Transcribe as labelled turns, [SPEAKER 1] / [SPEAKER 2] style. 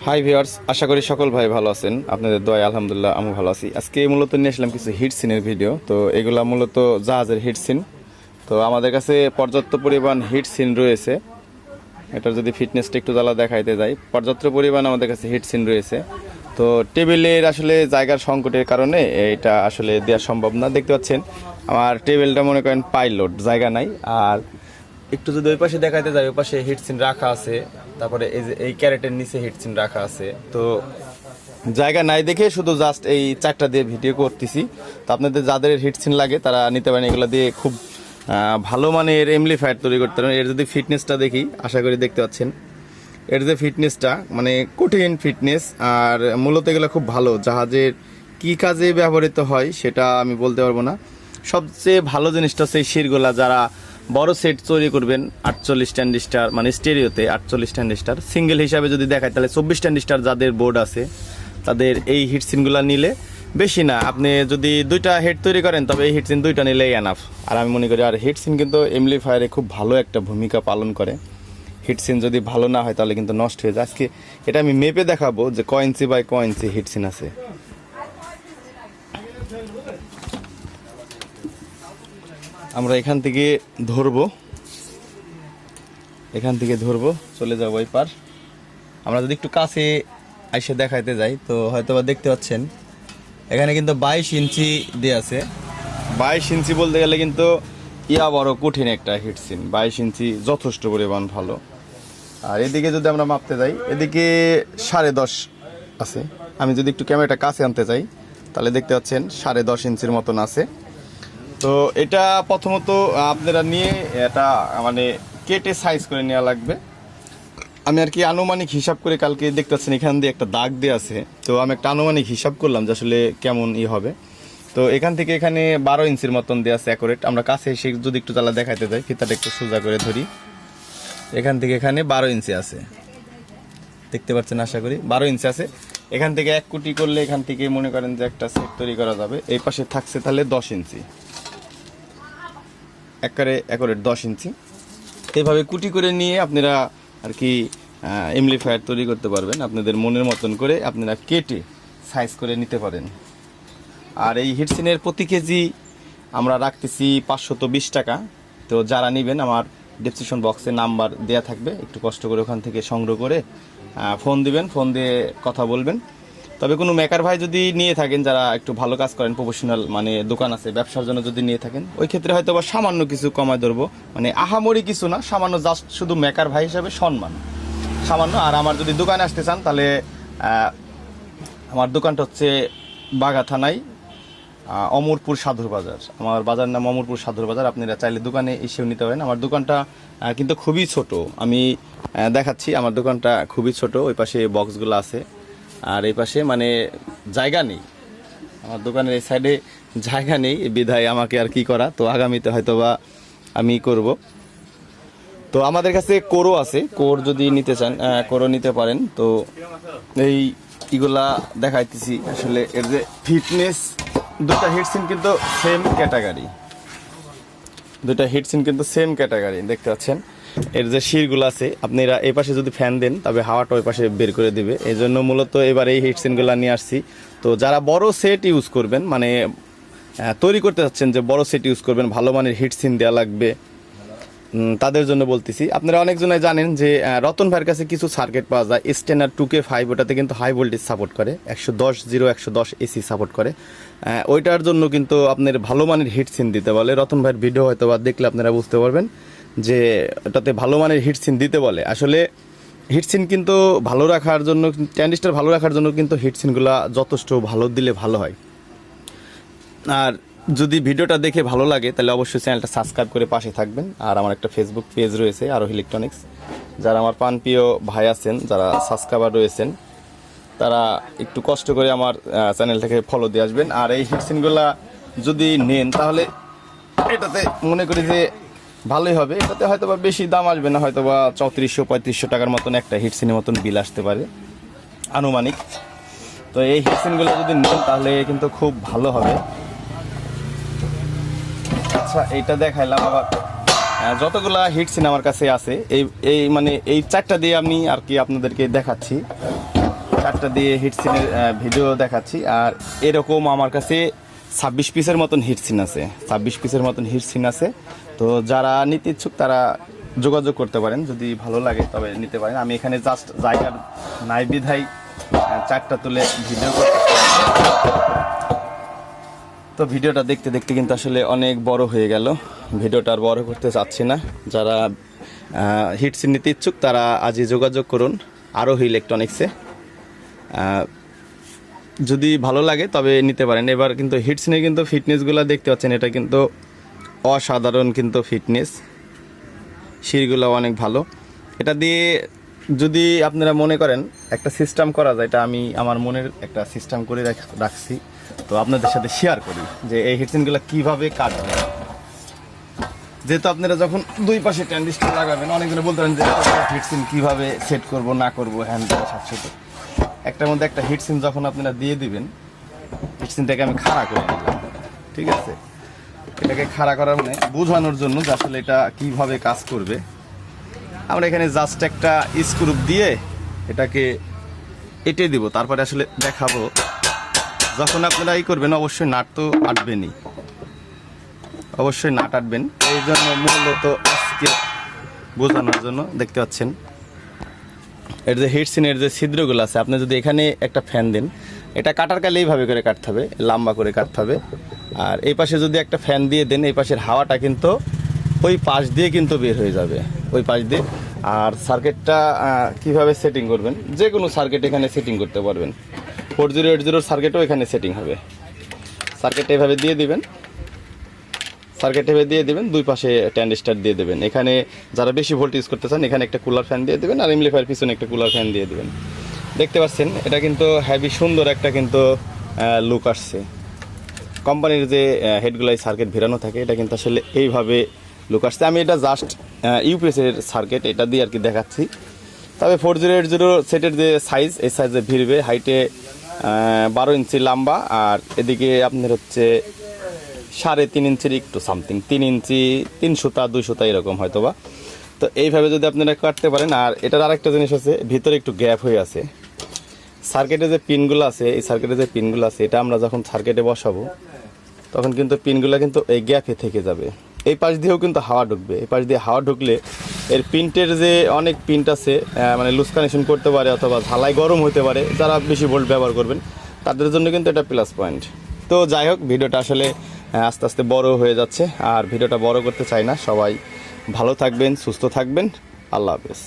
[SPEAKER 1] Hi viewers, আশা করি সকল ভাই ভালো আছেন। আপনাদের দোয়ায় আলহামদুলিল্লাহ আমি ভালো আছি। আজকে মূলত নিয়ে আসলাম কিছু হিট সিনের ভিডিও। তো এগুলা মূলত জাহাজের হিট সিন। তো আমাদের কাছে পর্যাপ্ত পরিমাণ হিট সিন রয়েছে। এটার যদি ফিটনেসটা একটু জ্বালা দেখাইতে যাই, পর্যাপ্ত পরিমাণ আমাদের কাছে হিট সিন রয়েছে। তো টেবিলের আসলে জায়গার সংকটের কারণে এটা আসলে দেওয়া সম্ভব না। দেখতে পাচ্ছেন আমার টেবিলটা মনে করেন পাইলট, জায়গা নাই। আর একটু যদি ওই পাশে দেখাইতে যাই, ওই পাশে হিটসিন রাখা আছে, তারপরে এই যে এই ক্যারেটের নিচে হিটসিন রাখা আছে। তো জায়গা নাই দেখে শুধু জাস্ট এই চারটা দিয়ে ভিডিও করতেছি। তো আপনাদের যাদের হিটসিন লাগে তারা নিতে পারেন। এগুলো দিয়ে খুব ভালো মানের এমপ্লিফায়ার তৈরি করতে পারেন। এর যদি ফিটনেসটা দেখি, আশা করি দেখতে পাচ্ছেন এর যে ফিটনেসটা, মানে কঠিন ফিটনেস। আর মূলত এগুলো খুব ভালো। জাহাজের কী কাজে ব্যবহৃত হয় সেটা আমি বলতে পারবো না। সবচেয়ে ভালো জিনিসটা হচ্ছে এই শিরগুলা, যারা বড় সেট তৈরি করবেন 48 ট্রানজিস্টর, মানে স্টেরিওতে 48 ট্রানজিস্টর, সিঙ্গেল হিসাবে যদি দেখায় তাহলে 24 ট্রানজিস্টর যাদের বোর্ড আছে তাদের এই হিটসিনগুলো নিলে বেশি না। আপনি যদি দুইটা হেড তৈরি করেন তবে এই হিটসিন দুইটা নিলেই এনাফ। আর আমি মনে করি আর হিটসিন কিন্তু এমপ্লিফায়ারে খুব ভালো একটা ভূমিকা পালন করে। হিটসিন যদি ভালো না হয় তাহলে কিন্তু নষ্ট হয়ে যায়। আজকে এটা আমি মেপে দেখাবো যে কয় ইঞ্চি বাই কয় ইঞ্চি হিটসিন আছে। আমরা এখান থেকে ধরবো, চলে যাবো এই পার। আমরা যদি একটু কাছে এসে দেখাইতে যাই তো হয়তো বা দেখতে পাচ্ছেন এখানে কিন্তু 22 ইঞ্চি দিয়ে আছে। 22 ইঞ্চি বলতে গেলে কিন্তু বড় কঠিন একটা হিটসিন। 22 ইঞ্চি যথেষ্ট পরিমাণ ভালো। আর এদিকে যদি আমরা মাপতে যাই, এদিকে 10.5 আছে। আমি যদি একটু ক্যামেরাটা কাছে আনতে চাই তাহলে দেখতে পাচ্ছেন 10.5 ইঞ্চির মতন আছে। তো এটা প্রথমত আপনারা নিয়ে এটা মানে কেটে সাইজ করে নেওয়া লাগবে। আমি আর কি আনুমানিক হিসাব করে, কালকে দেখতে পাচ্ছেন এখান দিয়ে একটা দাগ দিয়ে আছে, তো আমি একটা আনুমানিক হিসাব করলাম যে আসলে কেমন হবে। তো এখান থেকে এখানে 12 ইঞ্চির মতন দেওয়া আছে অ্যাকুরেট। আমরা কাছে এসে যদি একটু জ্বালা দেখাইতে যাই, ফিতাটা একটু সোজা করে ধরি, এখান থেকে এখানে 12 ইঞ্চি আছে, দেখতে পাচ্ছেন আশা করি 12 ইঞ্চি আছে। এখান থেকে 1 কোটি করলে এখান থেকে মনে করেন যে একটা সেট তৈরি করা যাবে। এই পাশে থাকছে তাহলে 10 ইঞ্চি, অ্যাকুরেট 10 ইঞ্চি। এইভাবে কুটি করে নিয়ে আপনারা আর কি এমপ্লিফায়ার তৈরি করতে পারবেন। আপনাদের মনের মতন করে আপনারা কেটে সাইজ করে নিতে পারেন। আর এই হিটসিনের প্রতি কেজি আমরা রাখতেছি 520 টাকা। তো যারা নেবেন আমার ডেসক্রিপশন বক্সে নাম্বার দেয়া থাকবে, একটু কষ্ট করে ওখান থেকে সংগ্রহ করে ফোন দিবেন, ফোন দিয়ে কথা বলবেন। তবে কোনো মেকার ভাই যদি নিয়ে থাকেন, যারা একটু ভালো কাজ করেন, প্রফেশনাল মানে দোকান আছে, ব্যবসার জন্য যদি নিয়ে থাকেন, ওই ক্ষেত্রে হয়তো বা সামান্য কিছু কমায় ধরবো, মানে আহামরি কিছু না, সামান্য জাস্ট শুধু মেকার ভাই হিসাবে সম্মান সামান্য। আর আমার যদি দোকানে আসতে চান তাহলে আমার দোকানটা হচ্ছে বাঘা থানায় অমরপুর সাধুর বাজার। আমার বাজার নাম অমরপুর সাধুর বাজার। আপনারা চাইলে দোকানে এসেও নিতে পারেন। আমার দোকানটা কিন্তু খুবই ছোট, আমি দেখাচ্ছি। আমার দোকানটা খুবই ছোট, ওই পাশে বক্সগুলো আছে আর এই পাশে মানে জায়গা নেই। আমার দোকানের এই সাইডে জায়গা নেই, বিধায় আমাকে আর কি করা। তো আগামীতে হয়তো বা আমি করব। তো আমাদের কাছে কোরও আছে, কোর যদি নিতে চান কোরও নিতে পারেন। তো এই এগুলা দেখাইতেছি আসলে এর যে ফিটনেস। দুটা হিটসিন কিন্তু সেম ক্যাটাগরি, দেখতে পাচ্ছেন। এর যে শিরগুলো আছে, আপনারা এই পাশে যদি ফ্যান দেন তবে হাওয়াটা ওই পাশে বের করে দিবে। এই জন্য মূলত এবার এই হিটসিনগুলো নিয়ে আসছি। তো যারা বড় সেট ইউজ করবেন, মানে তৈরি করতে চাচ্ছেন যে বড় সেট ইউজ করবেন, ভালো মানের হিটসিন দেওয়া লাগবে, তাদের জন্য বলতেছি। আপনারা অনেকজনে জানেন যে রতন ভাইয়ের কাছে কিছু সার্কিট পাওয়া যায়, স্টেনার 2K5, ওটাতে কিন্তু হাই ভোল্টেজ সাপোর্ট করে, 110 এসি সাপোর্ট করে। ওইটার জন্য কিন্তু আপনার ভালো মানের হিটসিন দিতে বলে। রতন ভাইয়ের ভিডিও হয়তো বা দেখলে আপনারা বুঝতে পারবেন যে ওটাতে ভালো মানের হিটসিন দিতে বলে। আসলে হিটসিন কিন্তু ভালো রাখার জন্য, ট্রানজিস্টর ভালো রাখার জন্য কিন্তু হিটসিনগুলো যথেষ্ট ভালো দিলে ভালো হয়। আর যদি ভিডিওটা দেখে ভালো লাগে তাহলে অবশ্যই চ্যানেলটা সাবস্ক্রাইব করে পাশে থাকবেন। আর আমার একটা ফেসবুক পেজ রয়েছে, আরোহী ইলেকট্রনিক্স। যারা আমার প্রাণপ্রিয় ভাই আছেন, যারা সাবস্ক্রাইবার রয়েছেন, তারা একটু কষ্ট করে আমার চ্যানেলটাকে ফলো দিয়ে আসবেন। আর এই হিটসিনগুলা যদি নেন তাহলে এটাতে মনে করি যে ভালোই হবে। এটাতে হয়তো বা বেশি দাম আসবে না, হয়তো বা 3400-3500 টাকার মতন একটা হিটসিনের মতন বিল আসতে পারে আনুমানিক। তো এই হিটসিনগুলো যদি নেন তাহলে কিন্তু খুব ভালো হবে। আচ্ছা, এইটা দেখাইলাম, আবার যতগুলা হিটসিন আমার কাছে আছে এই এই মানে এই 4টা দিয়ে আমি আর কি আপনাদেরকে দেখাচ্ছি, 4টা দিয়ে হিটসিনের ভিডিও দেখাচ্ছি। আর এরকম আমার কাছে 26 পিসের মতন হিটসিন আছে, 26 পিসের মতন হিটসিন আছে। তো যারা নিতে ইচ্ছুক তারা যোগাযোগ করতে পারেন, যদি ভালো লাগে তবে নিতে পারেন। আমি এখানে জাস্ট জায়গার নাই বিধাই 4টা তুলে ভিডিও করতে। তো ভিডিওটা দেখতে দেখতে কিন্তু আসলে অনেক বড় হয়ে গেল, ভিডিওটা আর বড় করতে চাচ্ছি না। যারা হিটসিন নিতে ইচ্ছুক তারা আজই যোগাযোগ করুন আরোহী ইলেকট্রনিক্সে, যদি ভালো লাগে তবে নিতে পারেন। এবার কিন্তু হিটসিনে কিন্তু ফিটনেসগুলো দেখতে পাচ্ছেন, এটা কিন্তু অসাধারণ কিন্তু ফিটনেস, সিঁড়িগুলো অনেক ভালো। এটা দিয়ে যদি আপনারা মনে করেন একটা সিস্টেম করা যায়, এটা আমি আমার মনের একটা সিস্টেম করে রাখছি, তো আপনাদের সাথে শেয়ার করি যে এই হিটসিনগুলো কীভাবে কাটবে। যেহেতু আপনারা যখন দুই পাশে ট্রানজিস্টর লাগাবেন, অনেকজনে বলতে পারেন যে হিটসিন কীভাবে সেট করব না করব, হ্যান্ড সাতশো। একটার মধ্যে একটা হিটসিন যখন আপনারা দিয়ে দিবেন, হিটসিনটাকে আমি খাড়া করে নিলাম, ঠিক আছে। এটাকে খাড়া করার মানে বোঝানোর জন্য যে আসলে এটা কিভাবে কাজ করবে। আমরা এখানে জাস্ট একটা স্ক্রু দিয়ে এটাকে এঁটে দিব, তারপরে আসলে দেখাবো। যখন আপনারা এই করবেন অবশ্যই নাট তো আটবেনই, অবশ্যই নাট আটবেন। এই জন্য মূলত আজকে বোঝানোর জন্য দেখতে পাচ্ছেন এর যে হিটসিনের যে ছিদ্রগুলো আছে, আপনি যদি এখানে একটা ফ্যান দেন, এটা কাটার কালে এইভাবে করে কাটতে হবে, লম্বা করে কাটতে হবে। আর এই পাশে যদি একটা ফ্যান দিয়ে দেন, এই পাশের হাওয়াটা কিন্তু ওই পাশ দিয়ে কিন্তু বের হয়ে যাবে, ওই পাশ দিয়ে। আর সার্কিটটা কিভাবে সেটিং করবেন, যে কোনো সার্কিট এখানে সেটিং করতে পারবেন। 4080 সার্কিটও এখানে সেটিং হবে। সার্কিটটা এভাবে দিয়ে দিবেন, সার্কিট এভাবে দিয়ে দিবেন, দুই পাশে ট্রানজিস্টর দিয়ে দেবেন। এখানে যারা বেশি ভোল্টেজ করতে চান এখানে একটা কুলার ফ্যান দিয়ে দেবেন, আর এমপ্লিফায়ার পিছনে একটা কুলার ফ্যান দিয়ে দেবেন। দেখতে পাচ্ছেন এটা কিন্তু হেভি সুন্দর একটা কিন্তু লুক আসছে। কোম্পানির যে হেডগুলাই সার্কিট ভিড়ানো থাকে, এটা কিন্তু আসলে এইভাবে লুক আসছে। আমি এটা জাস্ট ইউপিএসের সার্কিট এটা দিয়ে আর কি দেখাচ্ছি। তবে 4080 সেটের যে সাইজ, এই সাইজে ভিড়বে। হাইটে 12 ইঞ্চি লম্বা, আর এদিকে আপনার হচ্ছে 3.5 ইঞ্চির একটু সামথিং, 3 ইঞ্চি 3 সুতা 2 সুতা এরকম হয়তো বা। তো এইভাবে যদি আপনারা কাটতে পারেন। আর এটার আরেকটা জিনিস আছে, ভিতরে একটু গ্যাপ হয়ে আছে। সার্কিটে যে পিনগুলো আছে, এই সার্কিটে যে পিনগুলো আছে, এটা আমরা যখন সার্কিটে বসাবো তখন কিন্তু পিনগুলো কিন্তু এই গ্যাপে থেকে যাবে। এই পাশ দিয়েও কিন্তু হাওয়া ঢুকবে, এই পাশ দিয়ে হাওয়া ঢুকলে এর পিনটের যে অনেক পিন্ট আছে মানে লুজ কানেকশন করতে পারে, অথবা ঝালাই গরম হতে পারে। যারা বেশি ভোল্ট ব্যবহার করবেন তাদের জন্য কিন্তু এটা প্লাস পয়েন্ট। তো যাই হোক, ভিডিওটা আসলে আস্তে আস্তে বড় হয়ে যাচ্ছে, আর ভিডিওটা বড় করতে চাই না। সবাই ভালো থাকবেন, সুস্থ থাকবেন, আল্লাহ হাফেজ।